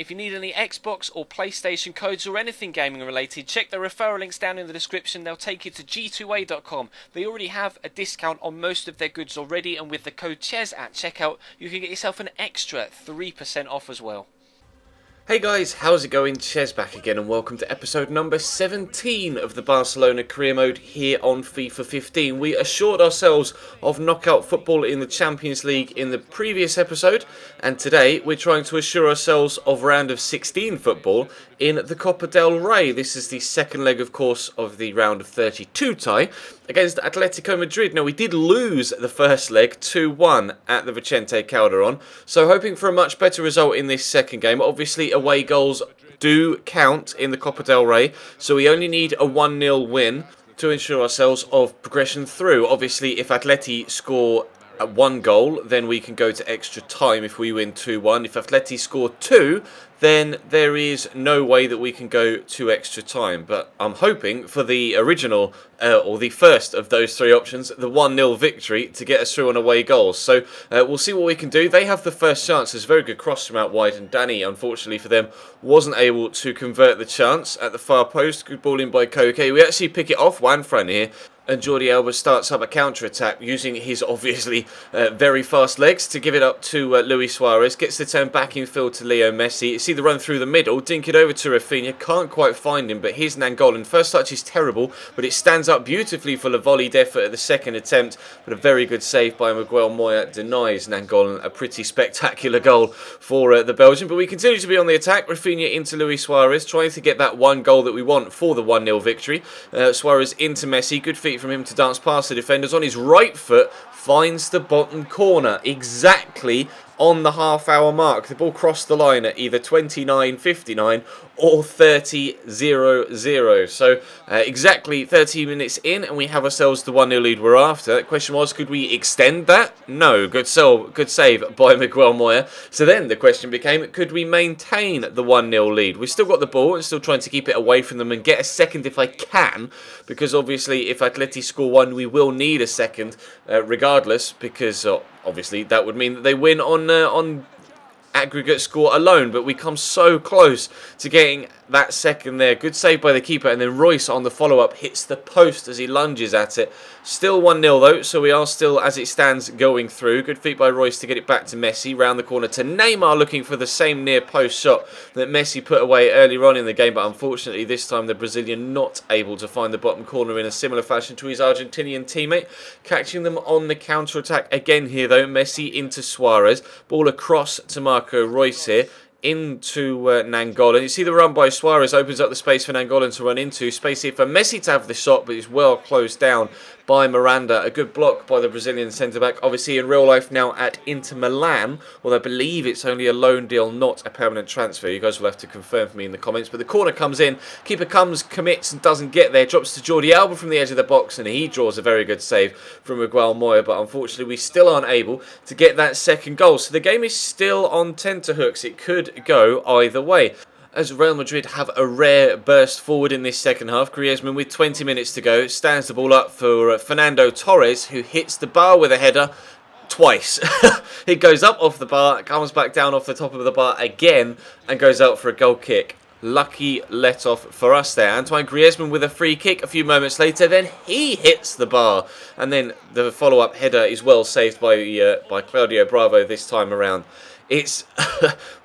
If you need any Xbox or PlayStation codes or anything gaming related, check the referral links down in the description. They'll take you to g2a.com. They already have a discount on most of their goods already, and with the code CHES at checkout, you can get yourself an extra 3% off as well. Hey guys, how's it going? Ches back again and welcome to episode number 17 of the Barcelona career mode here on FIFA 15. We assured ourselves of knockout football in the Champions League in the previous episode, and today we're trying to assure ourselves of round of 16 football in the Copa del Rey. This is the second leg, of course, of the round of 32 tie against Atletico Madrid. Now, we did lose the first leg 2-1 at the Vicente Calderon, so hoping for a much better result in this second game. Obviously, away goals do count in the Copa del Rey, so we only need a 1-0 win to ensure ourselves of progression through. Obviously, if Atleti score one goal, then we can go to extra time if we win 2-1. If Atleti score two, then there is no way that we can go to extra time. But I'm hoping for the original, or the first of those three options, the 1-0 victory to get us through on away goals. So we'll see what we can do. They have the first chance. There's a very good cross from out wide, and Danny, unfortunately for them, wasn't able to convert the chance at the far post. Good ball in by Koke. We actually pick it off Juanfran here, and Jordi Alba starts up a counter-attack using his obviously very fast legs to give it up to Luis Suarez. Gets the turn back in field to Leo Messi. You see the run through the middle, dink it over to Rafinha. Can't quite find him, but here's Nainggolan. First touch is terrible, but it stands up beautifully for the volleyed effort at the second attempt. But a very good save by Miguel Moya denies Nainggolan a pretty spectacular goal for the Belgian. But we continue to be on the attack. Rafinha into Luis Suarez, trying to get that one goal that we want for the 1-0 victory. Suarez into Messi. Good feet from him to dance past the defenders. On his right foot, finds the bottom corner exactly on the half-hour mark. The ball crossed the line at either 29:59 or 30:00. So exactly 30 minutes in, and we have ourselves the 1-0 lead we're after. The question was, could we extend that? No. Good save by Miguel Moya. So then the question became, could we maintain the 1-0 lead? We've still got the ball and still trying to keep it away from them and get a second if I can, because obviously if Atleti score one, we will need a second regardless, because obviously that would mean that they win on aggregate score alone, but we come so close to getting that second there. Good save by the keeper, and then Royce on the follow-up hits the post as he lunges at it. Still 1-0 though, so we are still, as it stands, going through. Good feet by Royce to get it back to Messi. Round the corner to Neymar, looking for the same near post shot that Messi put away earlier on in the game, but unfortunately this time the Brazilian not able to find the bottom corner in a similar fashion to his Argentinian teammate. Catching them on the counter-attack again here though. Messi into Suarez. Ball across to Marco Royce here. Into Nainggolan. You see the run by Suarez opens up the space for Nainggolan to run into. Space here for Messi to have the shot, but it's well closed down by Miranda. A good block by the Brazilian centre-back. Obviously in real life now at Inter Milan, although I believe it's only a loan deal, not a permanent transfer. You guys will have to confirm for me in the comments. But the corner comes in. Keeper comes, commits and doesn't get there. Drops to Jordi Alba from the edge of the box, and he draws a very good save from Miguel Moya. But unfortunately we still aren't able to get that second goal. So the game is still on tenterhooks. It could go either way, as Real Madrid have a rare burst forward in this second half. Griezmann, with 20 minutes to go, stands the ball up for Fernando Torres, who hits the bar with a header twice. It goes up off the bar, comes back down off the top of the bar again, and goes out for a goal kick. Lucky let off for us there. Antoine Griezmann with a free kick a few moments later, then he hits the bar, and then the follow-up header is well saved by Claudio Bravo this time around. It's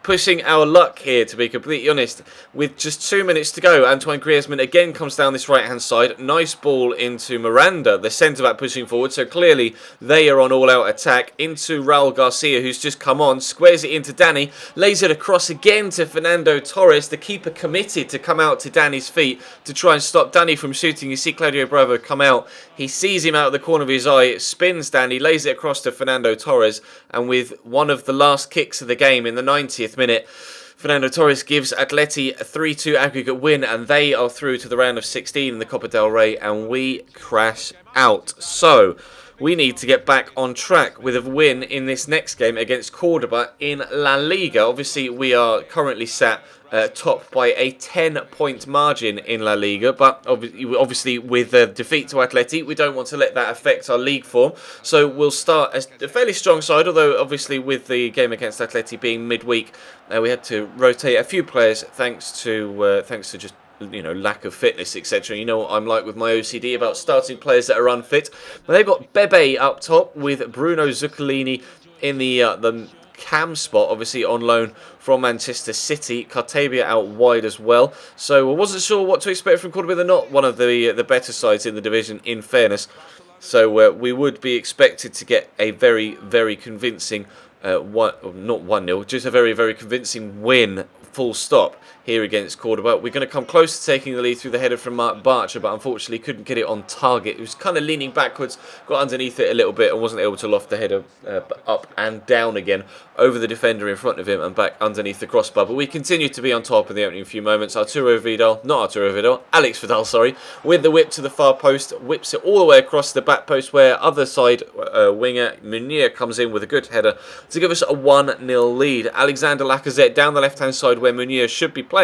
pushing our luck here, to be completely honest. With just 2 minutes to go, Antoine Griezmann again comes down this right-hand side. Nice ball into Miranda, the centre-back pushing forward. So clearly they are on all-out attack. Into Raul Garcia, who's just come on. Squares it into Danny. Lays it across again to Fernando Torres. The keeper committed to come out to Danny's feet to try and stop Danny from shooting. You see Claudio Bravo come out. He sees him out of the corner of his eye. Spins Danny. Lays it across to Fernando Torres. And with one of the last kicks of the game in the 90th minute, Fernando Torres gives Atleti a 3-2 aggregate win, and they are through to the round of 16 in the Copa del Rey, and we crash out. So we need to get back on track with a win in this next game against Cordoba in La Liga. Obviously, we are currently sat top by a 10-point margin in La Liga, but obviously with a defeat to Atleti, we don't want to let that affect our league form. So we'll start as a fairly strong side, although obviously with the game against Atleti being midweek, we had to rotate a few players thanks to just lack of fitness, etc. You know what I'm like with my OCD about starting players that are unfit. But they've got Bebe up top with Bruno Zuccolini in the cam spot, obviously on loan from Manchester City. Cartabia out wide as well. So I wasn't sure what to expect from Cordoba. They're not one of the better sides in the division, in fairness. So we would be expected to get a very, very convincing, not 1-0, just a very, very convincing win, full stop, here against Cordoba. We're going to come close to taking the lead through the header from Mark Barcher, but unfortunately couldn't get it on target. It was kind of leaning backwards, got underneath it a little bit and wasn't able to loft the header up and down again over the defender in front of him and back underneath the crossbar. But we continue to be on top in the opening few moments. Alex Vidal, with the whip to the far post, whips it all the way across the back post where other side winger Munir comes in with a good header to give us a 1-0 lead. Alexander Lacazette down the left-hand side where Munir should be playing,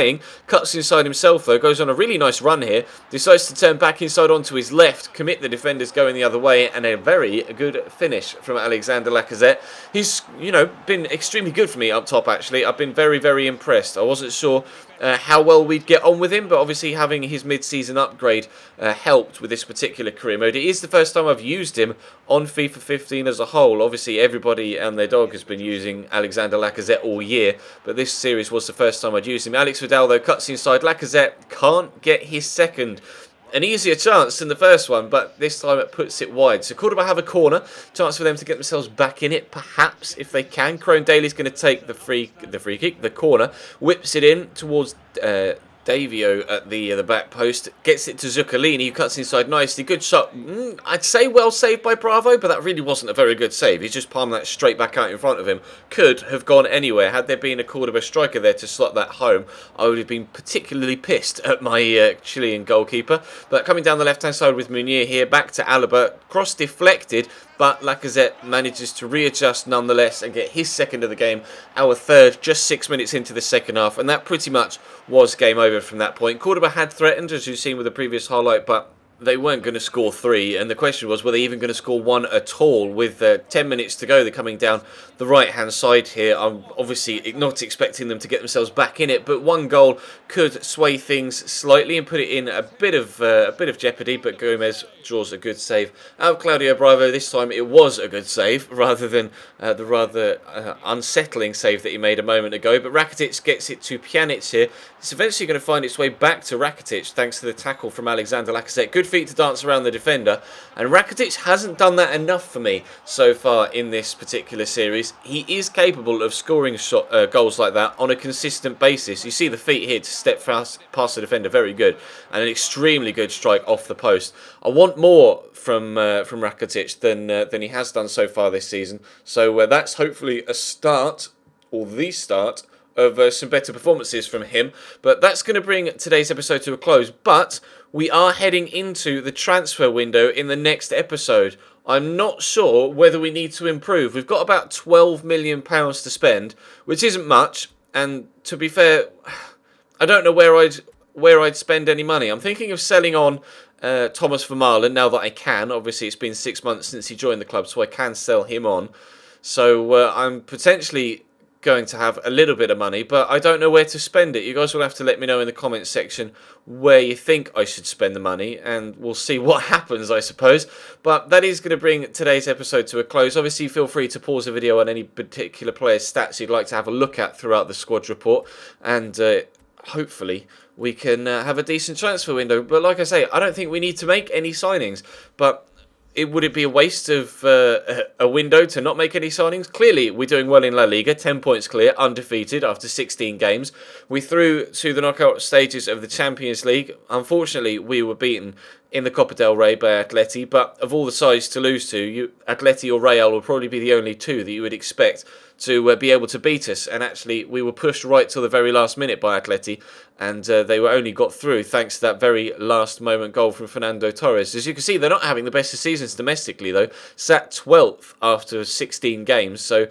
cuts inside himself though, goes on a really nice run here, decides to turn back inside onto his left, commit the defenders going the other way, and a very good finish from Alexander Lacazette. He's, been extremely good for me up top actually. I've been very, very impressed. I wasn't sure how well we'd get on with him, but obviously having his mid-season upgrade helped with this particular career mode. It is the first time I've used him on FIFA 15 as a whole. Obviously everybody and their dog has been using Alexander Lacazette all year, but this series was the first time I'd used him. Alex Vidal though cuts inside. Lacazette can't get his second. An easier chance than the first one, but this time it puts it wide. So Cordoba have a corner. Chance for them to get themselves back in it, perhaps, if they can. Crone Daly's going to take the free kick, the corner. Whips it in towards Davio at the back post. Gets it to Zuccolini, who cuts inside nicely. Good shot. I'd say well saved by Bravo, but that really wasn't a very good save. He's just palmed that straight back out in front of him. Could have gone anywhere. Had there been a Cordoba striker there to slot that home, I would have been particularly pissed at my Chilean goalkeeper. But coming down the left-hand side with Munir here, back to Alaba. Cross deflected, but Lacazette manages to readjust nonetheless and get his second of the game, our third, just 6 minutes into the second half, and that pretty much was game over from that point. Cordoba had threatened, as you've seen with the previous highlight, but they weren't going to score 3, and the question was, were they even going to score 1 at all? With 10 minutes to go, they're coming down the right-hand side here. I'm obviously not expecting them to get themselves back in it, but one goal could sway things slightly and put it in a bit of jeopardy, but Gomez draws a good save out of Claudio Bravo. This time it was a good save, rather than the rather unsettling save that he made a moment ago. But Rakitic gets it to Pjanic here. It's eventually going to find its way back to Rakitic, thanks to the tackle from Alexander Lacazette. Good feet to dance around the defender, and Rakitic hasn't done that enough for me so far in this particular series. He is capable of scoring goals like that on a consistent basis. You see the feet here to step past the defender, very good, and an extremely good strike off the post. I want more from Rakitic than he has done so far this season, so that's hopefully a start, or the start, of some better performances from him. But that's going to bring today's episode to a close. But we are heading into the transfer window in the next episode. I'm not sure whether we need to improve. We've got about £12 million to spend, which isn't much. And to be fair, I don't know where I'd spend any money. I'm thinking of selling on Thomas Vermaelen now that I can. Obviously, it's been 6 months since he joined the club, so I can sell him on. So I'm potentially going to have a little bit of money, but I don't know where to spend it. You guys will have to let me know in the comments section where you think I should spend the money, and we'll see what happens, I suppose. But that is going to bring today's episode to a close. Obviously, feel free to pause the video on any particular player's stats you'd like to have a look at throughout the squad report, and hopefully we can have a decent transfer window. But like I say, I don't think we need to make any signings, but would it be a waste of a window to not make any signings? Clearly, we're doing well in La Liga, 10 points clear, undefeated after 16 games. We through to the knockout stages of the Champions League. Unfortunately, we were beaten in the Copa del Rey by Atleti, but of all the sides to lose to, Atleti or Real will probably be the only two that you would expect to be able to beat us, and actually we were pushed right till the very last minute by Atleti, and they were only got through thanks to that very last moment goal from Fernando Torres. As you can see, they're not having the best of seasons domestically though, sat 12th after 16 games, so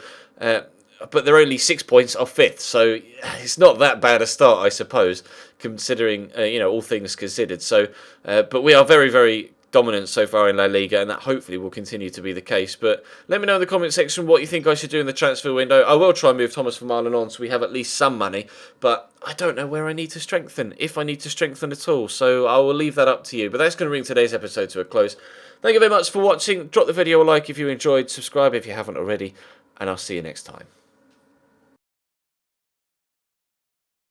but they're only 6 points off 5th, so it's not that bad a start, I suppose, considering all things considered. So but we are very, very dominant so far in La Liga, and that hopefully will continue to be the case. But let me know in the comment section what you think I should do in the transfer window. I will try and move Thomas Vermaelen on so we have at least some money, but I don't know where I need to strengthen, if I need to strengthen at all, so I will leave that up to you. But that's going to bring today's episode to a close. Thank you very much for watching. Drop the video a like if you enjoyed, subscribe if you haven't already, and I'll see you next time.